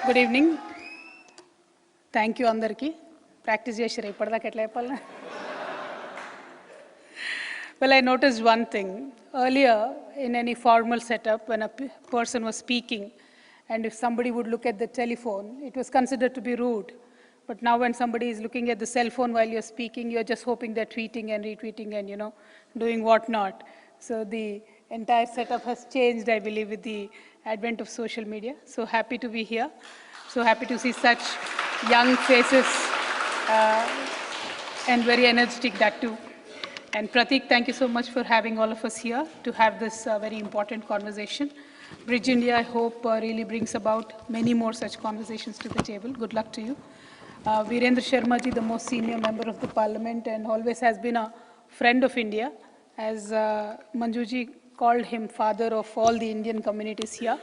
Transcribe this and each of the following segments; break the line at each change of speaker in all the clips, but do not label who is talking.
Good evening. Thank you, Andarki. Practice chesira ippadaaka etla cheppalna. Well, I noticed one thing. Earlier, in any formal setup, when a person was speaking, and if somebody would look at the telephone, it was considered to be rude. But now when somebody is looking at the cell phone while you're speaking, you're just hoping they're tweeting and retweeting and, doing whatnot. So the entire setup has changed, I believe, with the advent of social media. So happy to be here. So happy to see such young faces and very energetic, that too. And Pratik, thank you so much for having all of us here to have this very important conversation. Bridge India, I hope, really brings about many more such conversations to the table. Good luck to you. Virendra Sharma ji, the most senior member of the parliament and always has been a friend of India, as Manju ji called him father of all the Indian communities here.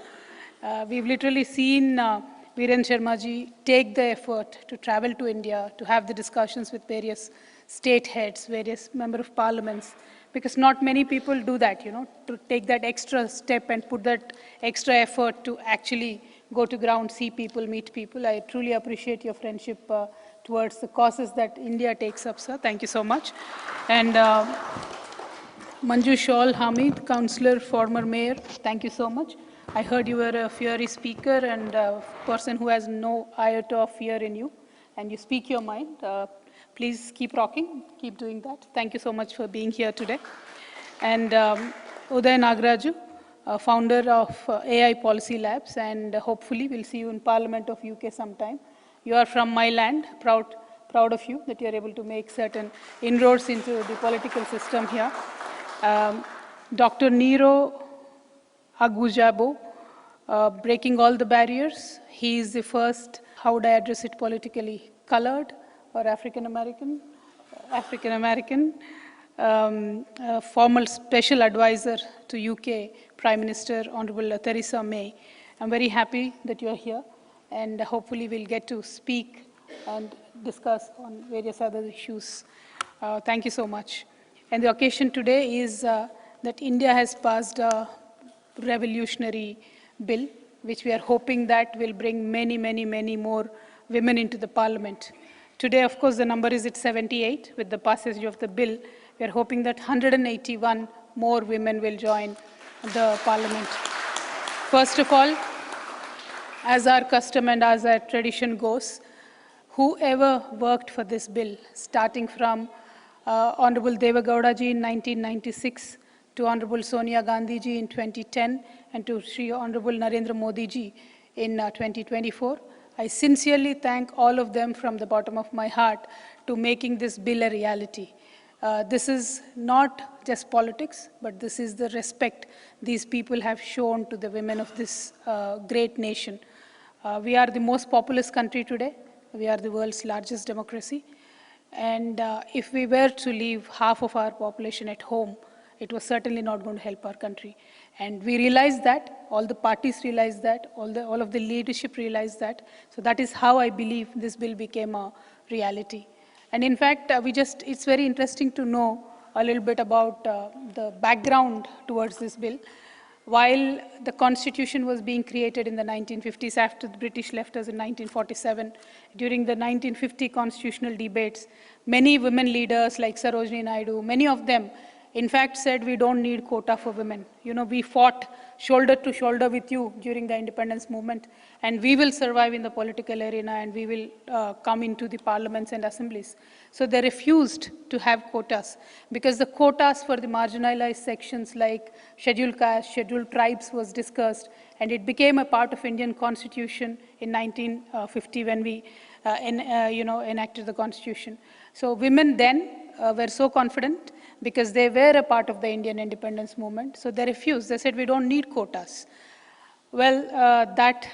We've literally seen Virendra Sharma ji take the effort to travel to India, to have the discussions with various state heads, various members of parliaments, because not many people do that, to take that extra step and put that extra effort to actually go to ground, see people, meet people. I truly appreciate your friendship towards the causes that India takes up, sir. Thank you so much. And Manju Shaul Hamid, Councillor, former Mayor, thank you so much. I heard you were a fiery speaker and a person who has no iota of fear in you, and you speak your mind. Please keep rocking, keep doing that. Thank you so much for being here today. And Uday Nagaraju, founder of AI Policy Labs, and hopefully we'll see you in Parliament of UK sometime. You are from my land, proud of you that you're able to make certain inroads into the political system here. Dr. Nero Agujabo, breaking all the barriers. He is the first, how would I address it politically, colored or African-American, former special advisor to UK Prime Minister, Honorable Theresa May. I'm very happy that you're here, and hopefully we'll get to speak and discuss on various other issues. Thank you so much. And the occasion today is that India has passed a revolutionary bill, which we are hoping that will bring many, many, many more women into the parliament. Today, of course, the number is at 78. With the passage of the bill, we are hoping that 181 more women will join the parliament. First of all, as our custom and as our tradition goes, whoever worked for this bill, starting from Honorable Deva Gowda ji in 1996, to Honorable Sonia Gandhi ji in 2010, and to Sri Honorable Narendra Modi ji in 2024, I sincerely thank all of them from the bottom of my heart to making this bill a reality. This is not just politics, but this is the respect these people have shown to the women of this great nation. We are the most populous country today. We are the world's largest democracy. And if we were to leave half of our population at home, it was certainly not going to help our country. And we realized that, all the parties realized that, all of the leadership realized that. So that is how I believe this bill became a reality. And in fact, it's very interesting to know a little bit about the background towards this bill. While the Constitution was being created in the 1950s, after the British left us in 1947, during the 1950 constitutional debates, many women leaders like Sarojini Naidu, many of them, in fact, said we don't need quota for women. We fought shoulder to shoulder with you during the independence movement, and we will survive in the political arena, and we will come into the parliaments and assemblies. So they refused to have quotas, because the quotas for the marginalized sections like scheduled caste, scheduled tribes was discussed, and it became a part of Indian Constitution in 1950 when we enacted the Constitution. So women then were so confident, because they were a part of the Indian independence movement. So they refused. They said, we don't need quotas. Well, that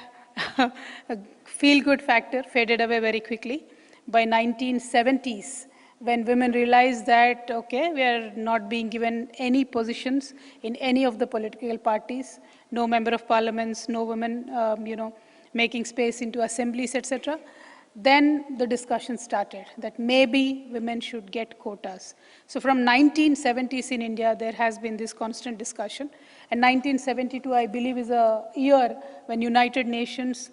feel-good factor faded away very quickly. By 1970s, when women realized that, okay, we are not being given any positions in any of the political parties, no member of parliaments, no women, making space into assemblies, etc., then the discussion started that maybe women should get quotas. So from 1970s in India, there has been this constant discussion. And 1972, I believe, is a year when United Nations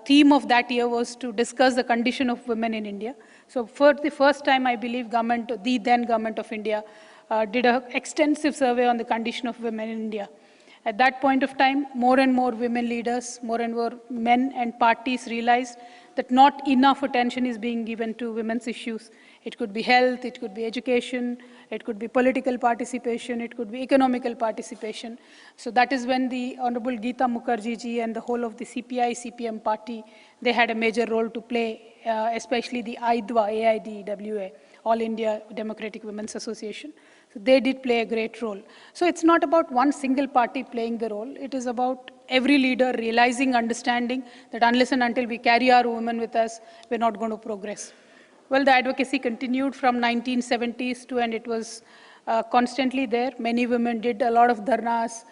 theme of that year was to discuss the condition of women in India. So for the first time, I believe the then government of India did an extensive survey on the condition of women in India. At that point of time, more and more women leaders, more and more men and parties realized that not enough attention is being given to women's issues. It could be health, it could be education, it could be political participation, it could be economical participation. So that is when the Honorable Geeta Mukherjee ji and the whole of the CPI-CPM party, they had a major role to play, especially the AIDWA, All India Democratic Women's Association. So they did play a great role. So it's not about one single party playing the role. It is about every leader realizing, understanding that unless and until we carry our women with us, we're not going to progress. Well, the advocacy continued from 1970s to, and it was constantly there. Many women did a lot of dharnas.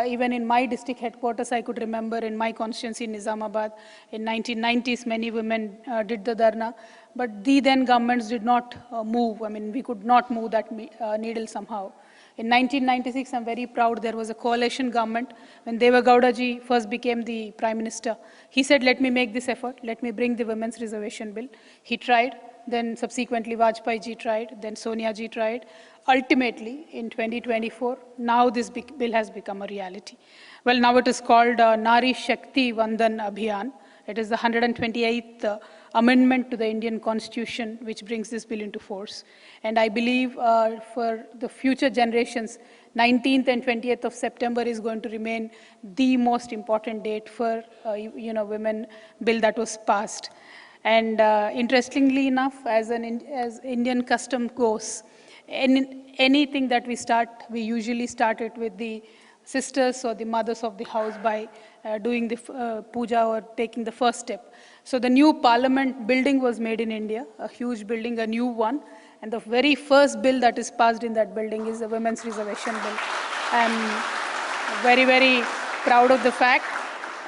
Even in my district headquarters, I could remember in my constituency in Nizamabad, in 1990s, many women did the dharna. But the then governments did not move. I mean, we could not move that needle somehow. In 1996, I'm very proud, there was a coalition government. When Deva Gowda ji first became the Prime Minister, he said, let me make this effort, let me bring the Women's Reservation Bill. He tried, then subsequently Vajpayee ji tried, then Sonia ji tried. Ultimately, in 2024, now this bill has become a reality. Well, now it is called Nari Shakti Vandan Abhiyan. It is the 128th amendment to the Indian Constitution which brings this bill into force. And I believe for the future generations, 19th and 20th of September is going to remain the most important date for women bill that was passed. And interestingly enough, as Indian custom goes, anything that we start, we usually start it with the sisters or the mothers of the house by doing the puja or taking the first step. So the new parliament building was made in India, a huge building, a new one. And the very first bill that is passed in that building is the Women's Reservation Bill. I'm very, very proud of the fact.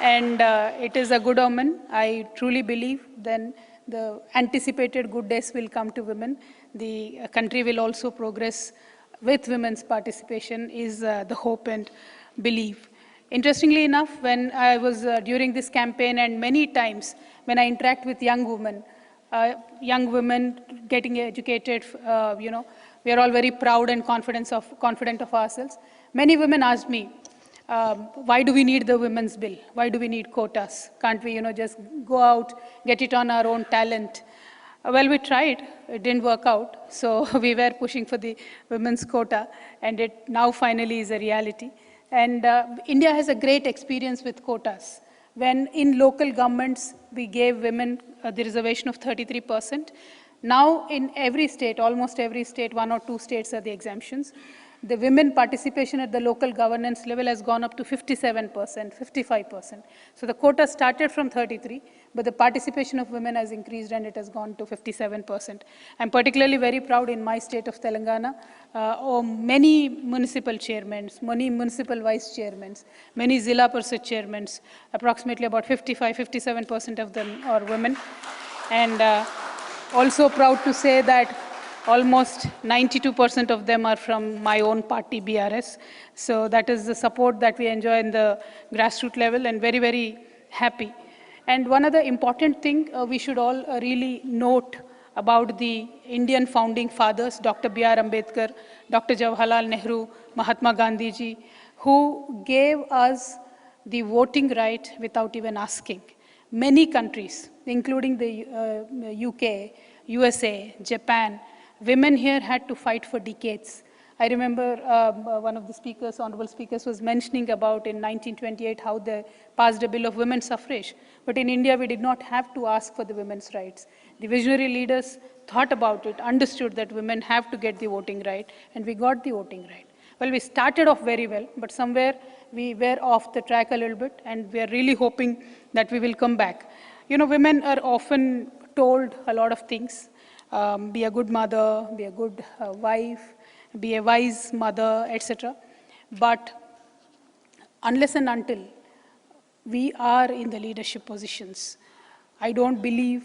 And it is a good omen. I truly believe then the anticipated good days will come to women. The country will also progress with women's participation is the hope and belief. Interestingly enough, when I was during this campaign and many times when I interact with young women getting educated, we are all very proud and confident of ourselves. Many women asked me, why do we need the women's bill? Why do we need quotas? Can't we, just go out, get it on our own talent? Well, we tried. It didn't work out. So we were pushing for the women's quota, and it now finally is a reality. And India has a great experience with quotas. When in local governments, we gave women the reservation of 33%. Now in every state, almost every state, 1 or 2 states are the exemptions. The women participation at the local governance level has gone up to 57%, 55%. So the quota started from 33, but the participation of women has increased and it has gone to 57%. I'm particularly very proud in my state of Telangana, many municipal chairmen, many municipal vice chairmen, many Zilla Parishad chairmen, approximately about 55, 57% of them are women. And also proud to say that almost 92% of them are from my own party, BRS. So that is the support that we enjoy in the grassroots level, and very, very happy. And one other important thing we should all really note about the Indian founding fathers, Dr. B.R. Ambedkar, Dr. Jawaharlal Nehru, Mahatma Gandhi ji, who gave us the voting right without even asking. Many countries, including the UK, USA, Japan, women here had to fight for decades. I remember one of the speakers, honorable speakers, was mentioning about in 1928 how they passed a bill of women's suffrage. But in India, we did not have to ask for the women's rights. The visionary leaders thought about it, understood that women have to get the voting right, and we got the voting right. Well, we started off very well, but somewhere we were off the track a little bit, and we are really hoping that we will come back. Women are often told a lot of things. Be a good mother, be a good wife, be a wise mother, etc. But unless and until we are in the leadership positions, I don't believe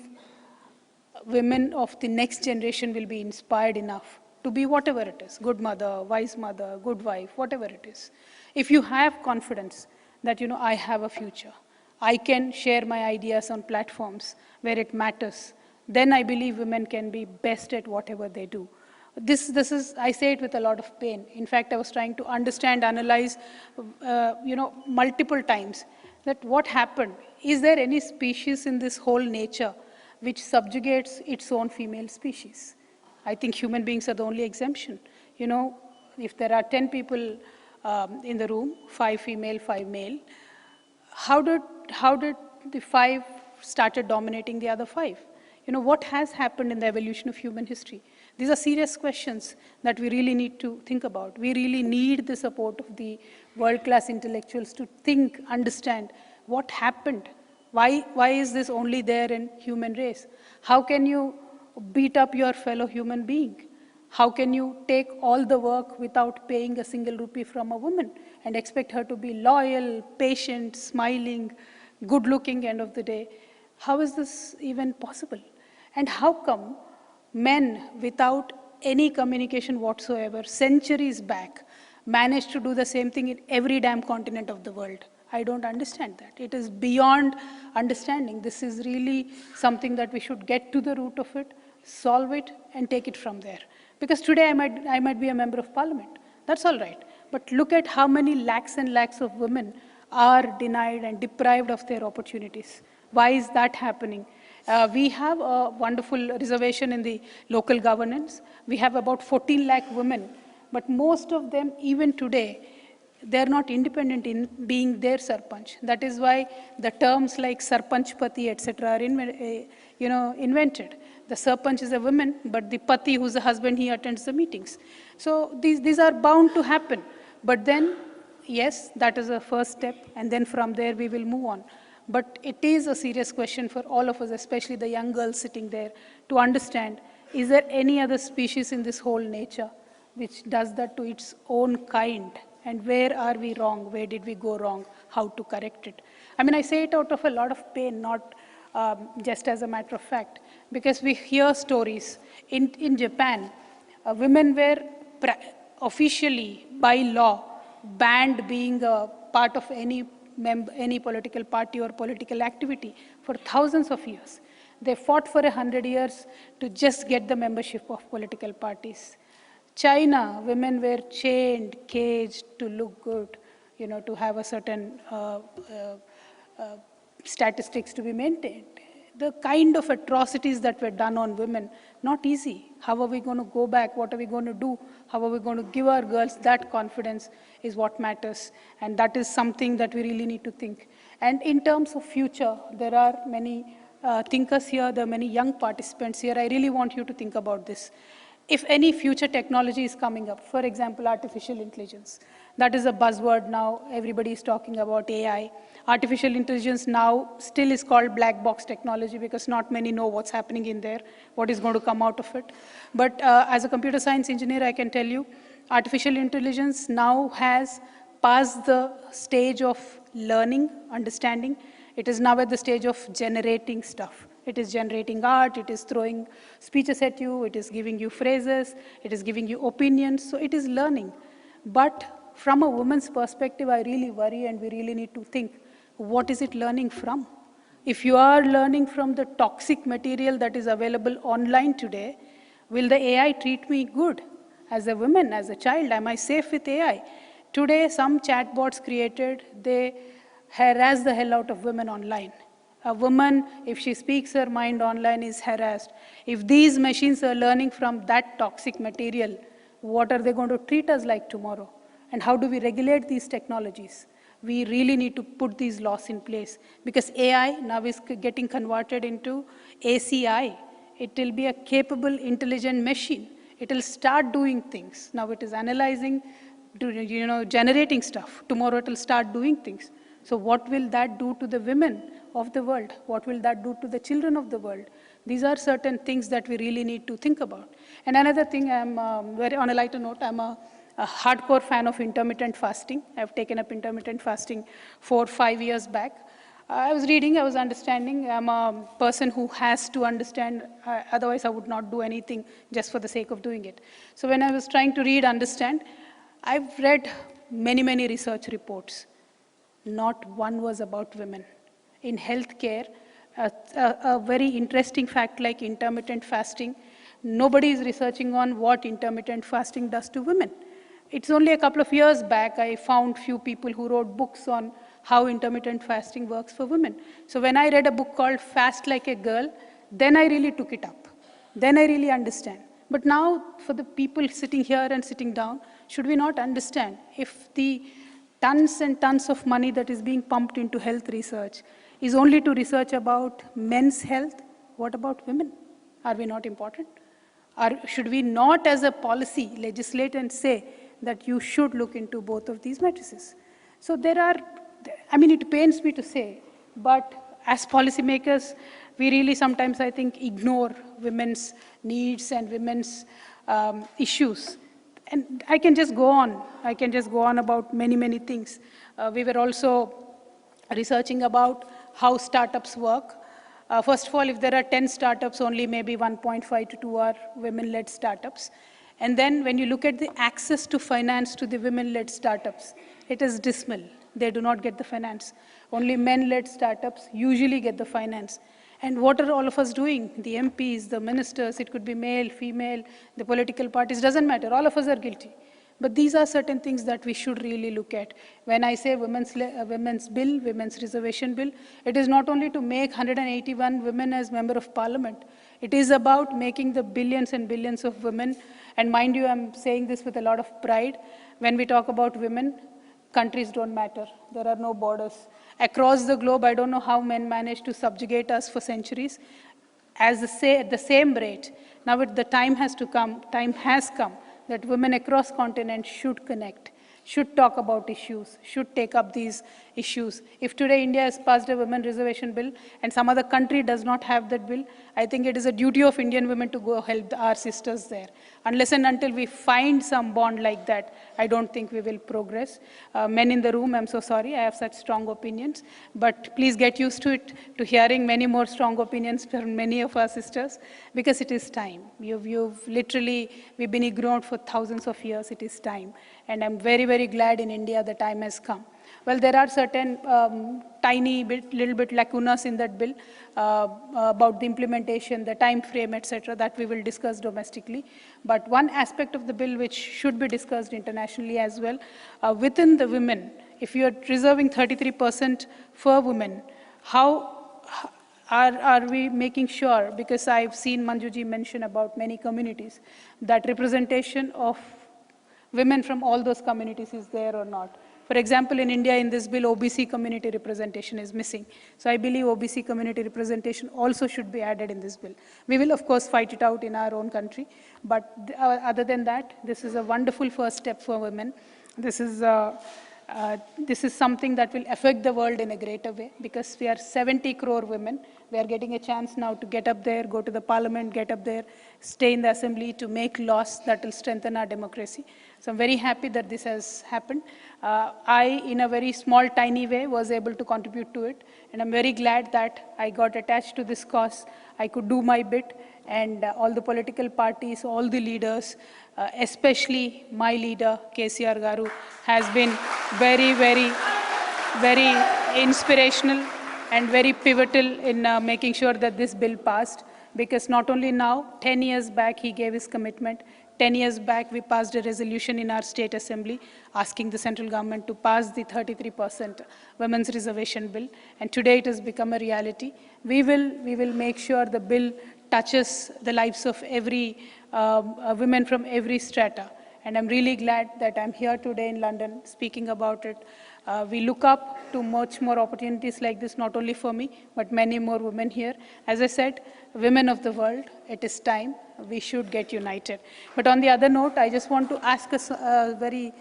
women of the next generation will be inspired enough to be whatever it is, good mother, wise mother, good wife, whatever it is. If you have confidence that, I have a future, I can share my ideas on platforms where it matters, then I believe women can be best at whatever they do. This is, I say it with a lot of pain. In fact, I was trying to understand, analyze, multiple times that what happened. Is there any species in this whole nature which subjugates its own female species? I think human beings are the only exemption. If there are 10 people in the room, 5 female, 5 male, how did the 5 started dominating the other 5? What has happened in the evolution of human history? These are serious questions that we really need to think about. We really need the support of the world-class intellectuals to think, understand what happened. Why is this only there in human race? How can you beat up your fellow human being? How can you take all the work without paying a single rupee from a woman and expect her to be loyal, patient, smiling, good-looking end of the day? How is this even possible? And how come men, without any communication whatsoever, centuries back, managed to do the same thing in every damn continent of the world? I don't understand that. It is beyond understanding. This is really something that we should get to the root of it, solve it, and take it from there. Because today I might be a member of parliament. That's all right. But look at how many lakhs and lakhs of women are denied and deprived of their opportunities. Why is that happening? We have a wonderful reservation in the local governance. We have about 14 lakh women, but most of them, even today, they're not independent in being their sarpanch. That is why the terms like sarpanchpati, etc., are invented. The sarpanch is a woman, but the pati, who's the husband, he attends the meetings. So these are bound to happen. But then, yes, that is a first step, and then from there we will move on. But it is a serious question for all of us, especially the young girls sitting there, to understand, is there any other species in this whole nature which does that to its own kind? And where are we wrong? Where did we go wrong? How to correct it? I mean, I say it out of a lot of pain, not just as a matter of fact, because we hear stories. In Japan, women were officially, by law, banned being a part of any political party or political activity for thousands of years. They fought for 100 years to just get the membership of political parties. China, women were chained, caged to look good, to have a certain statistics to be maintained. The kind of atrocities that were done on women, not easy. How are we going to go back? What are we going to do? How are we going to give our girls that confidence is what matters. And that is something that we really need to think. And in terms of future, there are many thinkers here, there are many young participants here. I really want you to think about this. If any future technology is coming up, for example, artificial intelligence, that is a buzzword now, everybody is talking about AI. Artificial intelligence now still is called black box technology because not many know what's happening in there, what is going to come out of it. But as a computer science engineer, I can tell you, artificial intelligence now has passed the stage of learning, understanding. It is now at the stage of generating stuff. It is generating art, it is throwing speeches at you, it is giving you phrases, it is giving you opinions, so it is learning. But from a woman's perspective, I really worry and we really need to think, what is it learning from? If you are learning from the toxic material that is available online today, will the AI treat me good? As a woman, as a child, am I safe with AI? Today, some chatbots created, they harass the hell out of women online. A woman, if she speaks her mind online, is harassed. If these machines are learning from that toxic material, what are they going to treat us like tomorrow? And how do we regulate these technologies? We really need to put these laws in place because AI now is getting converted into ACI. It will be a capable, intelligent machine. It will start doing things. Now it is analyzing, generating stuff. Tomorrow it will start doing things. So what will that do to the women of the world? What will that do to the children of the world? These are certain things that we really need to think about. And another thing, very on a lighter note, I'm a hardcore fan of intermittent fasting. I've taken up intermittent fasting 4 or 5 years back. I was reading, I was understanding. I'm a person who has to understand, otherwise I would not do anything just for the sake of doing it. So when I was trying to read, understand, I've read many, many research reports. Not one was about women. in healthcare. A very interesting fact like intermittent fasting. Nobody is researching on what intermittent fasting does to women. It's only a couple of years back I found few people who wrote books on how intermittent fasting works for women. So when I read a book called Fast Like a Girl, then I really took it up. Then I really understand. But now for the people sitting here and sitting down, should we not understand if the tons and tons of money that is being pumped into health research is only to research about men's health, what about women? Are we not important? Or should we not as a policy legislate and say that you should look into both of these matrices? So there are, I mean, it pains me to say, but as policymakers, we really sometimes, I think, ignore women's needs and women's issues. And I can just go on. I can just go on about many, many things. We were also researching about how startups work. First of all, if there are 10 startups, only maybe 1.5 to 2 are women-led startups. And then when you look at the access to finance to the women-led startups, it is dismal. They do not get the finance. Only men-led startups usually get the finance. And what are all of us doing? The MPs, the ministers, it could be male, female, the political parties, doesn't matter. All of us are guilty. But these are certain things that we should really look at. When I say women's bill, women's reservation bill, it is not only to make 181 women as member of parliament. It is about making the billions and billions of women. And mind you, I'm saying this with a lot of pride. When we talk about women, countries don't matter. There are no borders. Across the globe, I don't know how men managed to subjugate us for centuries. At the same rate, now the time has come that women across continents should connect, should talk about issues, should take up these issues. If today India has passed a women reservation bill and some other country does not have that bill, I think it is a duty of Indian women to go help our sisters there. Unless and until we find some bond like that, I don't think we will progress. Men in the room, I'm so sorry, I have such strong opinions, but please get used to it, to hearing many more strong opinions from many of our sisters, because it is time. You've literally, we've been ignored for thousands of years, it is time. And I'm very, very glad in India the time has come. Well, there are certain little bit lacunas in that bill about the implementation, the time frame, etc., that we will discuss domestically. But one aspect of the bill which should be discussed internationally as well, within the women, if you are reserving 33% for women, how are we making sure, because I've seen Manjuji mention about many communities, that representation of women from all those communities is there or not? For example, in India, in this bill, OBC community representation is missing. So I believe OBC community representation also should be added in this bill. We will, of course, fight it out in our own country. But other than that, this is a wonderful first step for women. This is something that will affect the world in a greater way, because we are 70 crore women. We are getting a chance now to get up there, go to the parliament, get up there, stay in the assembly to make laws that will strengthen our democracy. So I'm very happy that this has happened. I, in a very small, tiny way, was able to contribute to it. And I'm very glad that I got attached to this cause. I could do my bit. And all the political parties, all the leaders, especially my leader, KCR Garu, has been very, very, very inspirational and very pivotal in making sure that this bill passed. Because not only now, 10 years back, he gave his commitment. 10 years back, we passed a resolution in our state assembly asking the central government to pass the 33% women's reservation bill. And today it has become a reality. We will make sure the bill touches the lives of every women from every strata. And I'm really glad that I'm here today in London speaking about it. We look up to much more opportunities like this, not only for me, but many more women here. As I said, women of the world, it is time. We should get united. But on the other note, I just want to ask a very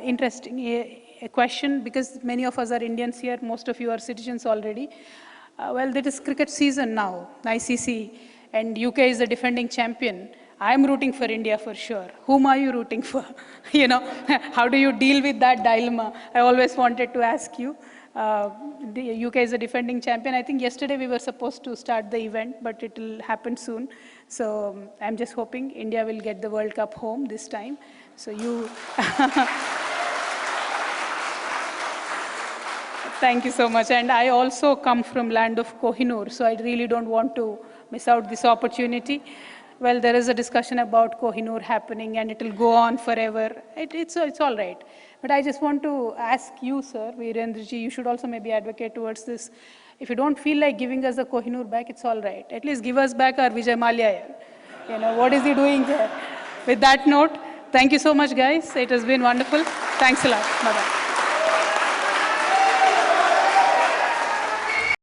interesting question, because many of us are Indians here, most of you are citizens already. Well, it is cricket season now, ICC, and UK is the defending champion. I'm rooting for India for sure. Whom are you rooting for? You know, how do you deal with that dilemma? I always wanted to ask you. The UK is a defending champion. I think yesterday we were supposed to start the event, but it will happen soon. So I'm just hoping India will get the World Cup home this time. So you... Thank you so much. And I also come from land of Kohinoor, so I really don't want to miss out this opportunity. Well, there is a discussion about Kohinoor happening and it will go on forever. It's all right. But I just want to ask you, sir, Virendraji, you should also maybe advocate towards this. If you don't feel like giving us the Kohinoor back, it's all right. At least give us back our Vijay Mallya. You know, what is he doing here? With that note, thank you so much, guys. It has been wonderful. Thanks a lot. Bye-bye.